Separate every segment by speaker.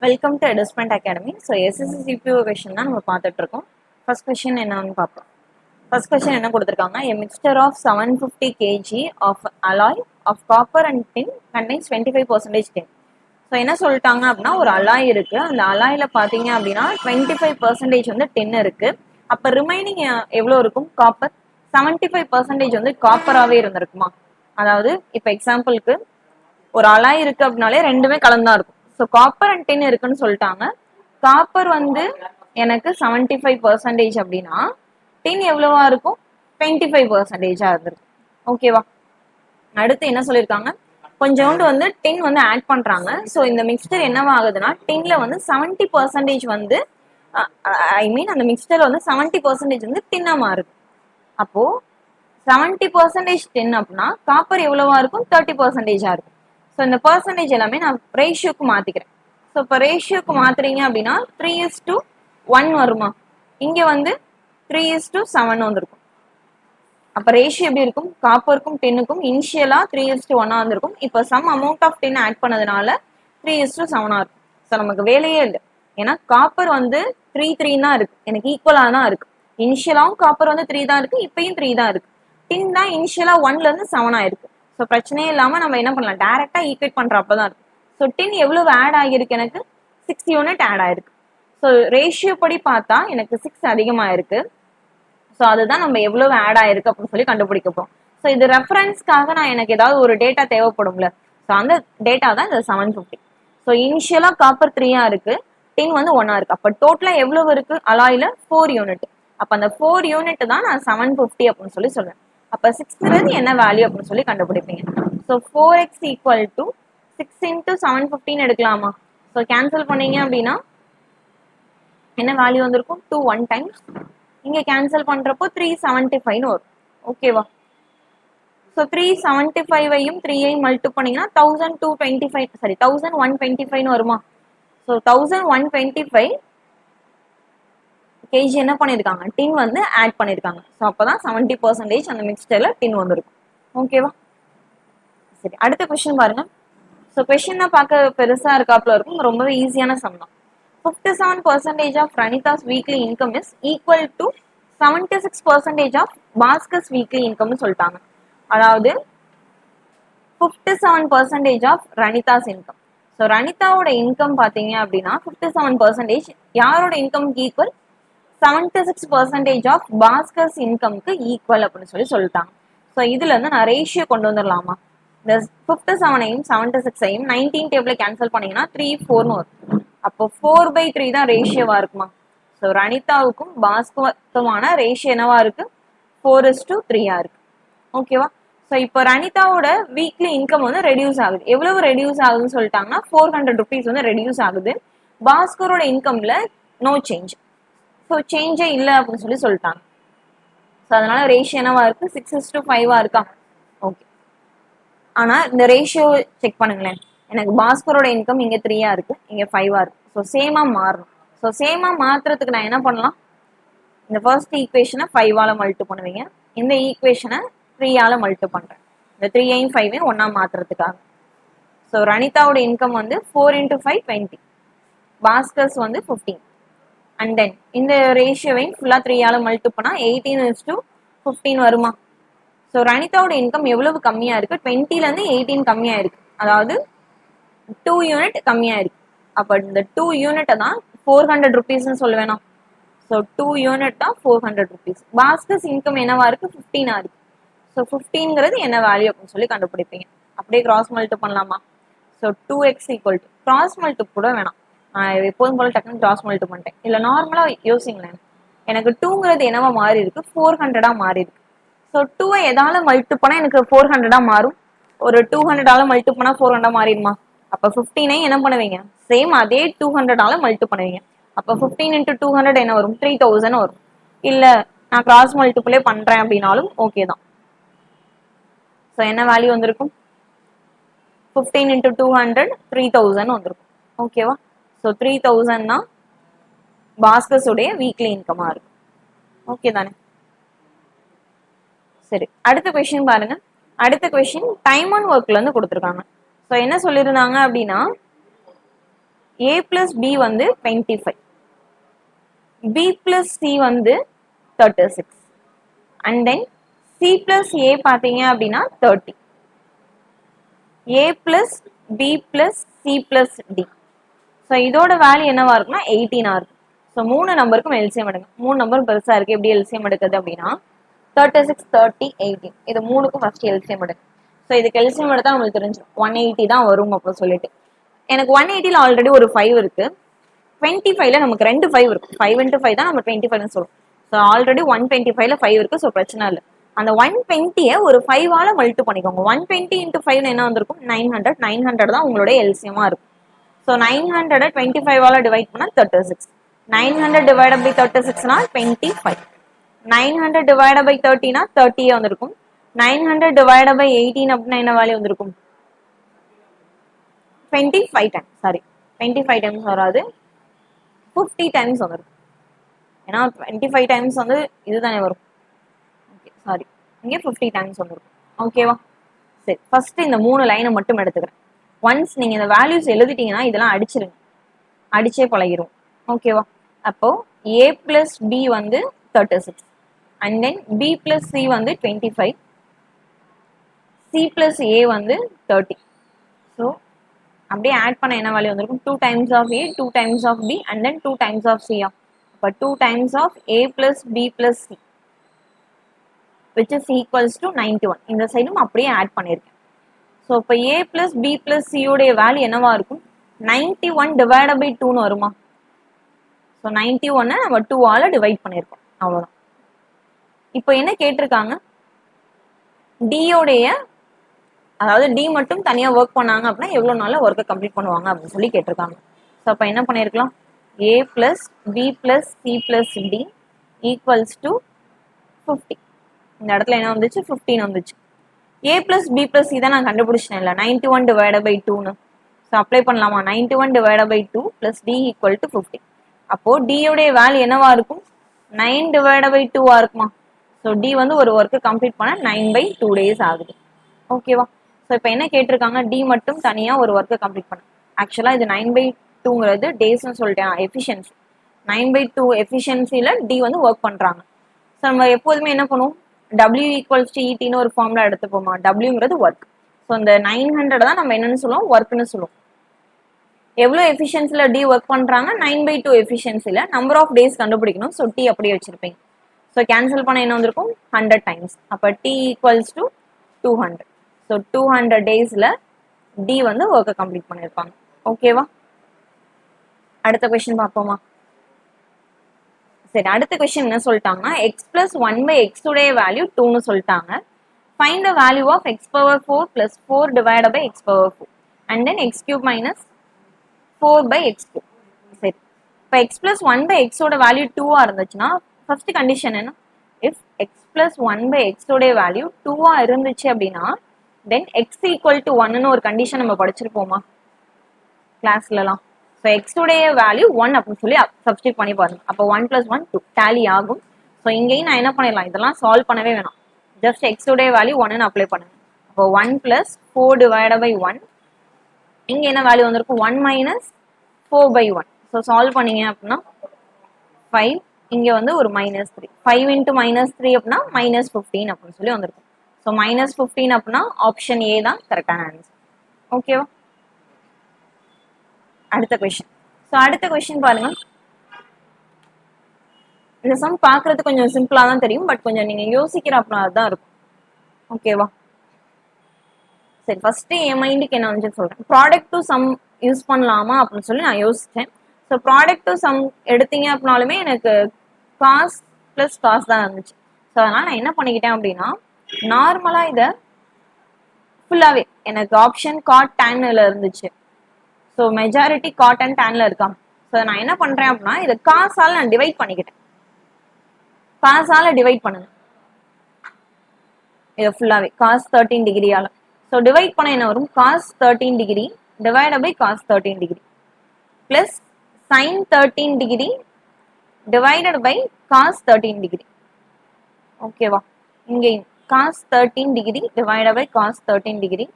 Speaker 1: Welcome to Advancement Academy. So SSC CPO question தான் நம்ம பார்த்துட்டு இருக்கோம். ஃபர்ஸ்ட் கொஷின் என்னன்னு பார்ப்போம். ஃபர்ஸ்ட் கொஷின் என்ன கொடுத்துருக்காங்க? A mixture of 750 kg of alloy of copper and tin contains 25% tin. So என்ன சொல்லிட்டாங்க அப்படின்னா, ஒரு அலாய் இருக்கு. அந்த அலாயில பார்த்தீங்க அப்படின்னா 25% வந்து டின் இருக்கு. அப்போ ரிமைனிங் எவ்வளோ இருக்கும்? காப்பர். 75% வந்து காப்பராகவே இருந்திருக்குமா? அதாவது இப்போ எக்ஸாம்பிளுக்கு ஒரு அலாய் இருக்கு அப்படின்னாலே ரெண்டுமே கலந்தா இருக்கும். ஸோ காப்பர் அண்ட் டின் இருக்குன்னு சொல்லிட்டாங்க. காப்பர் வந்து எனக்கு 75% அப்படின்னா டின் எவ்வளவா இருக்கும்? 25% இருந்திருக்கும். ஓகேவா? அடுத்து என்ன சொல்லியிருக்காங்க? கொஞ்சோண்டு வந்து டின் வந்து ஆட் பண்றாங்க. ஸோ இந்த மிக்சர் என்னவா ஆகுதுன்னா, டின்ல வந்து 70% வந்து அந்த மிக்சர்ல வந்து 70% வந்து டின்னா மாறுது. அப்போ 70% டின் அப்படின்னா காப்பர் எவ்வளவா இருக்கும்? 30% இருக்கும். ஸோ இந்த பர்சன்டேஜ் எல்லாமே நான் ரேஷியோக்கு மாத்திக்கிறேன். ஸோ இப்போ ரேஷியோக்கு மாத்துறீங்க அப்படின்னா 3:1 வருமா? இங்க வந்து 3:7 வந்திருக்கும். அப்ப ரேஷியோ எப்படி இருக்கும்? காப்பருக்கும் டென்னுக்கும் இனிஷியலா 3:1 வந்திருக்கும். இப்போ sum amount of ten add பண்ணதுனால 3:7 இருக்கும். ஸோ நமக்கு வேலையே இல்லை. ஏன்னா காப்பர் வந்து 3 தான் இருக்கு, எனக்கு ஈக்குவலா தான் இருக்கு. இனிஷியலாவும் காப்பர் வந்து 3 தான் இருக்கு, இப்பயும் 3 தான் இருக்கு. டின் தான் இனிஷியலா 1ல இருந்து 7 ஆயிருக்கு. ஸோ பிரச்சனையே இல்லாம நம்ம என்ன பண்ணலாம்? டைரக்டா ஈக்குவேட் பண்றப்பதான் இருக்கு. ஸோ டின் எவ்வளவு ஆட் ஆகிருக்கு? எனக்கு 6 யூனிட் ஆட் ஆயிருக்கு. ஸோ ரேஷியோ படி பார்த்தா எனக்கு 6 அதிகமாயிருக்கு. ஸோ அதுதான் நம்ம எவ்வளவு ஆட் ஆயிருக்கு அப்படின்னு சொல்லி கண்டுபிடிக்க போறோம். ஸோ இது ரெஃபரன்ஸ்க்காக நான் எனக்கு ஏதாவது ஒரு டேட்டா தேவைப்படும்ல. ஸோ அந்த டேட்டா தான் இந்த 750. ஸோ இனிஷியலா காப்பர் 3 இருக்கு, டின் வந்து 1 இருக்கு. அப்போ டோட்டலா எவ்வளவு இருக்கு? அலாயில 4 யூனிட். அப்போ அந்த 4 யூனிட் தான் நான் 750 அப்படின்னு சொல்லி சொல்றேன். அப்போ 6ங்கிறது என்ன வேல்யூ அப்படின்னு சொல்லி கண்டுபிடிப்பீங்க. So 4x equal to 6 into 750 எடுக்கலாமா? ஸோ கேன்சல் பண்ணீங்க அப்படின்னா என்ன வேல்யூ வந்திருக்கும்? 2 1 டைம்ஸ். இங்க கேன்சல் பண்றப்போ 375 வரும். ஓகேவா? ஸோ 375ஐயும் 3ஐயும் மல்டிப்ளை பண்ணீங்கன்னா 1125 வருமா? ஸோ 1125 கேஜி என்ன பண்ணியிருக்காங்க? டின் வந்து ஆட் பண்ணியிருக்காங்க. ஸோ அப்போதான் 70% அந்த மிக்சர்ல டின் வந்திருக்கும். ஓகேவா? சரி, அடுத்த கொஸ்டின் பாருங்க. ஸோ கொஸ்டின் தான் பார்க்க பெருசா இருக்காப்புல இருக்கும், ரொம்பவே ஈஸியான சம் தான். 57% of Ranita's weekly income is equal to 76% of Bhaskars weekly income சொல்லிட்டாங்க. அதாவது 57% of Ranita's income. ஸோ ரணிதாவோட இன்கம் பார்த்தீங்க அப்படின்னா 57% யாரோட இன்கம்க்கு ஈக்குவல்? 76% ஆஃப் பாஸ்கர்ஸ் இன்கம்க்கு ஈக்குவல் அப்படின்னு சொல்லி சொல்லிட்டாங்க. ஸோ இதுல இருந்து நான் ரேஷியோ கொண்டு வந்துடலாமா? இந்த 57ஐயும் 76ஐயும் 19 டேபிள கேன்சல் பண்ணீங்கன்னா 3:4 வரும். அப்போ 4/3 தான் ரேஷியோவா இருக்குமா? ஸோ ரணிதாவுக்கும் பாஸ்கருக்குமான ரேஷியோ என்னவா இருக்கு? 4:3 இருக்கு. ஓகேவா? ஸோ இப்போ ரணிதாவோட வீக்லி இன்கம் வந்து ரெடியூஸ் ஆகுது. எவ்வளவு ரெடியூஸ் ஆகுதுன்னு சொல்லிட்டாங்கன்னா 400 ருபீஸ் வந்து ரெடியூஸ் ஆகுது. பாஸ்கரோட இன்கம்ல நோ சேஞ்ச். ஸோ சேஞ்சே இல்லை அப்படின்னு சொல்லி சொல்லிட்டாங்க. ஸோ அதனால ரேஷியோ என்னவா இருக்கு? 6:5 இருக்கா? ஓகே. ஆனா இந்த ரேஷியோ செக் பண்ணுங்களேன். எனக்கு பாஸ்கரோட இன்கம் இங்க 3 இருக்கு, இங்க 5 இருக்கு. ஸோ சேமா மாறணும். ஸோ சேமா மாத்துறதுக்கு நான் என்ன பண்ணலாம்? இந்த ஃபர்ஸ்ட் ஈக்குவேஷனை 5ஆல மல்டிப்ளை பண்ணுவீங்க, இந்த ஈக்குவேஷனை 3ஆல மல்டிப்ளை பண்றேன். இந்த 3ஐயும் 5ஐயும் ஒன்னா மாத்துறதுக்காக. ஸோ ரணிதாவோட இன்கம் வந்து 4 × 5 20, பாஸ்கர்ஸ் வந்து 15. அண்ட் தென் இந்த ரேஷியோவையும் ஃபுல்லா 3ஆல மல்டிப்ளை பண்ணா 18:15 வருமா? ஸோ ரணிதாவோட இன்கம் எவ்வளவு கம்மியா இருக்கு? 20ல இருந்து 18 கம்மியா இருக்கு. அதாவது 2 யூனிட் கம்மியா இருக்கு. அப்ப இந்த 2 யூனிட்டை தான் 400 ருபீஸ்ன்னு சொல்லுவேனா? ஸோ 2 யூனிட் தான் 400 ருபீஸ். பாஸ்கர்ஸ் இன்கம் என்னவா இருக்கு? 15 இருக்கு. ஸோ 15ங்கிறது என்ன வேல்யூ அப்படின்னு சொல்லி கண்டுபிடிப்பீங்க. அப்படியே கிராஸ் மல்டிப்ளை பண்ணலாமா? So 2x equal to cross multiply கூட வேணாம், எப்போதும் போல டக்குன்னு கிராஸ் மல்டிப்ளை பண்ணிட்டேன். இல்ல நார்மலா யோசிங்களேன். எனக்கு 2ங்கிறது என்னவா மாறி இருக்கு? 400 மாறி இருக்கு. ஸோ 2ஐ எதால மல்டிப்ளை பண்ணா எனக்கு 400 மாறும்? ஒரு 200ஆல மல்டிப்ளை பண்ணா 400 மாறிடுமா? அப்ப 15ஐ என்ன பண்ணுவீங்க? சேம் அதே 200ஆல மல்டிப்ளை பண்ணுவீங்க. அப்ப 15 × 200 என்ன வரும்? 3000 வரும். இல்ல நான் கிராஸ் மல்டிப்ளை பண்றேன் அப்படின்னாலும் ஓகே தான். ஸோ என்ன வேல்யூ வந்திருக்கும்? 15 × 200 3000 வந்திருக்கும். ஓகேவா? ஸோ 3000 தான் பாஸ்கர்ஸ் உடைய வீக்லி இன்கமா இருக்கு. ஓகே தானே? சரி, அடுத்த கொஸ்டின் பாருங்க. அடுத்த கொஸ்டின் டைம் அண்ட் ஒர்க்ல இருந்து கொடுத்துருக்காங்க. ஸோ என்ன சொல்லியிருந்தாங்க அப்படின்னா, a plus b வந்து 25, b plus c வந்து 36, and then c plus a பார்த்தீங்க அப்படின்னா 30, a plus b plus c plus d. So இதோட வேல்யூ என்னவா இருக்குன்னா 18 இருக்கு. ஸோ 3 நம்பருக்கும் எல்சிஎம் எடுங்க. 3 நம்பரும் பெருசா இருக்கு, எப்படி எல்சிஎம் எடுக்குது அப்படின்னா 36, 30, 18 இது 3க்கும் ஃபர்ஸ்ட் எல்சிஎம் எடுங்க. ஸோ இதுக்கு எல்சிஎம் எடுத்தா உங்களுக்கு தெரிஞ்சு 180 தான் வரும் அப்படின்னு சொல்லிட்டு. எனக்கு 180ல ஆல்ரெடி ஒரு 5 இருக்கு, 25ல நமக்கு 2 5 இருக்கு. 5 into 5 தான் நம்ம 25னு சொல்லுவோம். ஸோ ஆல்ரெடி 125ல 5 இருக்கு, ஸோ பிரச்சனை இல்லை. அந்த 120யை ஒரு 5ஆல மல்டிப்ளை பண்ணிக்கோங்க. 120 into 5 என்ன வந்திருக்கும் 900. 900 தான் உங்களுடைய எல்சிஎமா இருக்கும். ஸோ 900 25ஆல டிவைட் பண்ணா 36. 900 divided by 36 னா 25. 900 divided by 30 னா 30 வந்திருக்கும். 900 divided by 18 அப்படின்னா என்ன வேல்யூ வந்திருக்கும் 25 டைம்ஸ். சாரி 25 டைம்ஸ் வராது, 50 டைம்ஸ் வந்திருக்கும். ஏன்னா 25 டைம்ஸ் வந்து இதுதானே வரும். ஓகே சாரி, இங்கே 50 டைம்ஸ் வந்திருக்கும். ஓகேவா? சரி, ஃபர்ஸ்ட் இந்த 3 லைனை மட்டும் எடுத்துக்கிறேன். ஒன்ஸ் நீங்க இந்த வேல்யூஸ் எழுதிட்டீங்கன்னா இதெல்லாம் அடிச்சிருங்க, அடிச்சே பழகிரும். ஓகேவா? அப்போ a plus b வந்து 36, and then b plus c வந்து 25, c plus a வந்து 30. ஸோ அப்படியே ஆட் பண்ண என்ன வேல்யூ வந்திருக்கும் 2 times of a, 2 times of b, and then 2 times of c. அப்போ 2 times of a plus b plus c, which is equals to 91. இந்த சைடும் அப்படியே ஆட் பண்ணியிருக்கேன். ஸோ இப்போ a plus b plus c உடைய வேல்யூ என்னவா இருக்கும் 91 divided by 2ன்னு வருமா? ஸோ 91 நம்ம 2ஆல டிவைட் பண்ணியிருக்கோம், அவ்வளோதான். இப்போ என்ன கேட்டிருக்காங்க, டியோடைய அதாவது டி மட்டும் தனியாக ஒர்க் பண்ணாங்க அப்படின்னா எவ்வளோ நாளில் ஒர்க்கை கம்ப்ளீட் பண்ணுவாங்க அப்படின்னு சொல்லி கேட்டிருக்காங்க. ஸோ அப்போ என்ன பண்ணியிருக்கலாம், a plus b plus c plus d equals to 50. இந்த இடத்துல என்ன வந்துச்சு 15 வந்துச்சு. a plus b plus c தான் நான் கண்டுபிடிச்சேன் இல்லை 91 divided by 2ன்னு. ஸோ அப்ளை பண்ணலாமா 91 divided by 2 plus d equal to 50. அப்போ d உடைய வேல்யூ என்னவா இருக்கும் 9 divided by 2 இருக்குமா? ஸோ d வந்து ஒரு ஒர்க்கு கம்ப்ளீட் பண்ண 9/2 days ஆகுது. ஓகேவா? ஸோ இப்போ என்ன கேட்டிருக்காங்க, d மட்டும் தனியாக ஒரு ஒர்க்கை கம்ப்ளீட் பண்ண. ஆக்சுவலாக இது 9/2ங்கிறது டேஸ்ன்னு சொல்லிட்டேன், எஃபிஷியன்சி 9/2 எஃபிஷியன்சியில் d வந்து ஒர்க் பண்ணுறாங்க. ஸோ நம்ம எப்போதுமே என்ன பண்ணுவோம், w ஈக்குவல்ஸ் டு இடின்னு ஒரு ஃபார்முலா எடுத்துப்போமா. wங்கிறது ஒர்க். ஸோ இந்த 900 தான் நம்ம என்னன்னு சொல்லுவோம் ஒர்க்னு சொல்லுவோம். எவ்வளோ எஃபிஷியன்சியில் டி ஒர்க் பண்ணுறாங்க 9/2 எஃபிஷியன்சியில் நம்பர் ஆஃப் டேஸ் கண்டுபிடிக்கணும். ஸோ டி அப்படியே வச்சிருப்பீங்க. ஸோ கேன்சல் பண்ண என்ன வந்திருக்கும் 100 டைம்ஸ். அப்போ டி ஈக்குவல்ஸ் டு 200. ஸோ 200 டேஸில் டி வந்து ஒர்க்கை கம்ப்ளீட் பண்ணியிருப்பாங்க. ஓகேவா? அடுத்த கொஸ்டின் பார்ப்போமா. சரி, அடுத்த கொஸ்டின் என்ன சொல்லிட்டாங்கன்னா x plus 1/x உடைய வேல்யூ 2ன்னு சொல்லிட்டாங்க. Find the value of x power 4 plus 4 divided by x power 4 and then x cube minus 4/x cube. சரி, இப்போ x plus 1/x ஓட வேல்யூ 2ஆ இருந்துச்சுன்னா ஃபர்ஸ்ட் கண்டிஷன் என்ன, இஃப் x plus 1/x உடைய value 2ஆ இருந்துச்சு அப்படின்னா தென் x ஈக்குவல் டு 1ன்னு ஒரு condition நம்ம படிச்சிருப்போமா கிளாஸ்லலாம். ஸோ எக்ஸ் உடைய வேல்யூ 1 அப்படின்னு சொல்லி சப்ஸ்டிட் பண்ணி பாருங்க. அப்போ 1 + 1 2 டேலி ஆகும். ஸோ இங்கேயும் நான் என்ன பண்ணிடலாம், இதெல்லாம் சால்வ் பண்ணவே வேணாம், ஜஸ்ட் எக்ஸ் உடைய வேல்யூ 1ன்னு அப்ளை பண்ணுங்க. அப்போ 1 + 4 divided by 1, இங்கே என்ன வேல்யூ வந்திருக்கும் 1 - 4/1. ஸோ சால்வ் பண்ணீங்க அப்படின்னா 5, இங்கே வந்து ஒரு -3, 5 × -3 அப்படின்னா -15 அப்படின்னு சொல்லி வந்திருக்கும். ஸோ -15 அப்படின்னா ஆப்ஷன் ஏ தான் கரெக்டான ஆன்சர். ஓகேவா? அடுத்த கொஸ்டின். ஸோ அடுத்த கொஸ்டின் பாருங்க. இந்த சம் பார்க்கறது கொஞ்சம் சிம்பிளா தான் தெரியும், பட் கொஞ்சம் நீங்க யோசிக்கிற அப்படின்னா தான் இருக்கும். ஓகேவா? சரி, ஃபர்ஸ்ட் என் மைண்டுக்கு என்ன வந்து சொல்றேன், ப்ராடக்ட் டு சம் யூஸ் பண்ணலாமா அப்படின்னு சொல்லி நான் யோசிச்சேன். ஸோ ப்ராடக்ட் டு சம் எடுத்தீங்க அப்படின்னாலுமே எனக்கு காஸ் ப்ளஸ் காஸ் தான் இருந்துச்சு. ஸோ அதனால நான் என்ன பண்ணிக்கிட்டேன் அப்படின்னா நார்மலா இதை ஃபுல்லாவே எனக்கு ஆப்ஷன் காட் டேன்ல இருந்துச்சு. ஸோ மெஜாரிட்டி காட் அண்ட் டேன்ல இருக்காங்க. ஸோ நான் என்ன பண்றேன் அப்படின்னா இதை காசால நான் டிவைட் பண்ணிக்கிட்டேன். காசால டிவைட் பண்ணுங்க இதை ஃபுல்லாவே காஸ் 13 டிகிரியால. ஸோ டிவைட் பண்ண என்ன வரும், cos 13 degree divided by cos 13 degree plus sine 13 degree divided by cos 13 degree. ஓகேவா? இங்கே cos 13 degree divided by cos 13 degree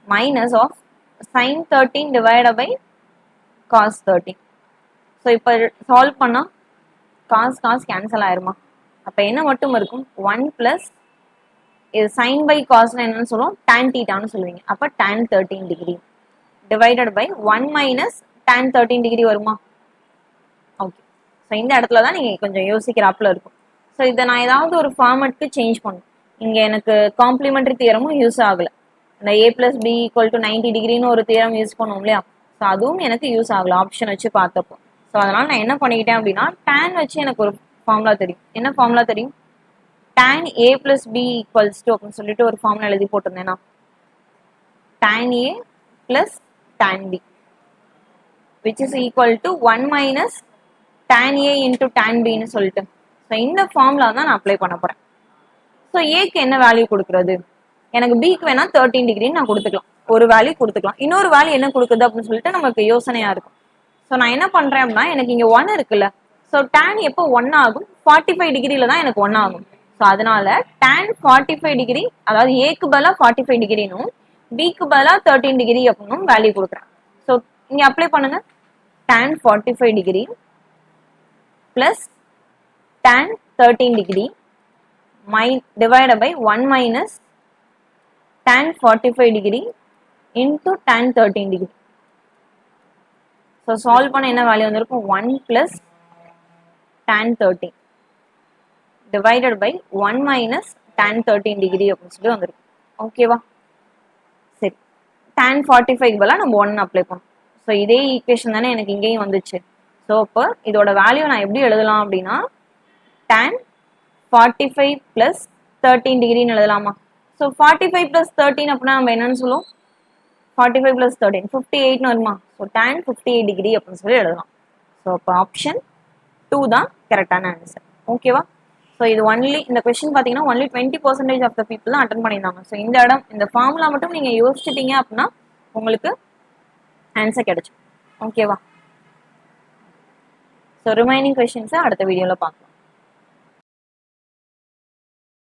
Speaker 1: minus of sin 13 divided by cos 30. So இப்போ சால்வ் பண்ணால் காஸ் கேன்சல் ஆயிருமா? அப்போ என்ன மட்டும் இருக்கும்? 1 + இது sin by cosனா என்னன்னு சொல்லுவோம்? tan θன்னு சொல்லுவீங்க. அப்போ tan 13 degree divided by 1 - tan 13 degree வருமா? ஓகே. ஸோ இந்த இடத்துல தான் நீங்கள் கொஞ்சம் யோசிக்கிறாப்புல இருக்கும். ஸோ இதை நான் ஏதாவது ஒரு ஃபார்மேட்க்கு சேஞ்ச் பண்ணும். இங்கே எனக்கு காம்ப்ளிமெண்ட்ரி தியரமும் யூஸ் ஆகலை. இந்த a + b = 90 டிகிரின்னு ஒரு தியரம் யூஸ் பண்ணுவோம் இல்லையா? ஸோ அதுவும் எனக்கு யூஸ் ஆகலை ஆப்ஷன் வச்சு பார்த்தப்போ. ஸோ அதனால் நான் என்ன பண்ணிக்கிட்டேன் அப்படின்னா tan வச்சு எனக்கு ஒரு ஃபார்முலா தெரியும். என்ன ஃபார்முலா தெரியும்? tan a + b = அப்படின்னு சொல்லிட்டு ஒரு ஃபார்முலா எழுதி போட்டிருந்தேன்னா tan a + tan b which is equal to 1 - tan a into tan b ன்னு சொல்லிட்டு. ஸோ இந்த ஃபார்முலா தான் நான் அப்ளை பண்ண போகிறேன். ஸோ ஏக்கு என்ன வேல்யூ கொடுக்குறது? எனக்கு பிக்கு வேணா 13 டிகிரின்னு நான் கொடுத்துக்கலாம். ஒரு வேல்யூ கொடுத்துக்கலாம். இன்னொரு வேல்யூ என்ன கொடுக்குது அப்படின்னு சொல்லிட்டு நமக்கு யோசனையா இருக்கும். ஸோ நான் என்ன பண்றேன் அப்படின்னா எனக்கு இங்க 1 இருக்குல்ல. ஸோ tan எப்போ 1 ஆகும்? 45 டிகிரியில தான் எனக்கு 1 ஆகும். ஸோ அதனால tan 45 டிகிரி, அதாவது ஏக்கு பதிலாக 45 டிகிரினும் பிக்கு பதிலாக 13 டிகிரி அப்படின்னும் வேல்யூ கொடுக்குறேன். ஸோ இங்க அப்ளை பண்ணுங்க. tan 45 degree plus tan 13 degree divided by 1 - tan 45 degree into tan 13 degree. So solve பண்ண என்ன வேல்யூ வந்திருக்கும்? 1 + tan 13 divided by 1 - tan 13 degree அப்படின்னு சொல்லி வந்திருக்கும். ஓகேவா? சரி, tan 45 பதிலாக நம்ம 1 அப்ளை பண்ணோம். ஸோ இதே ஈக்குவேஷன் தானே எனக்கு இங்கேயும் வந்துச்சு. ஸோ இப்போ இதோட வேல்யூ நான் எப்படி எழுதலாம் அப்படின்னா tan 45 + 13 டிகிரின்னு எழுதலாமா? ஸோ 45 + 13 அப்படின்னா நம்ம என்னன்னு சொல்லுவோம்? 45 + 13 58ன்னு வருமா? ஸோ tan 58 டிகிரி அப்படின்னு சொல்லி எழுதலாம். ஸோ அப்போ ஆப்ஷன் 2 தான் கரெக்டான ஆன்சர். ஓகேவா? ஸோ இது இந்த கொஸ்டின் பார்த்தீங்கன்னா ஒன்லி 20% ஆஃப் த பீப்புள் தான் அட்டன் பண்ணியிருந்தாங்க. ஸோ இந்த ஃபார்முலா மட்டும் நீங்கள் யோசிச்சிட்டீங்க அப்படின்னா உங்களுக்கு ஆன்சர் கிடைக்கும். ஓகேவா? ஸோ ரிமைனிங் கொஸ்டின்ஸை அடுத்த வீடியோவில் பார்க்கலாம்.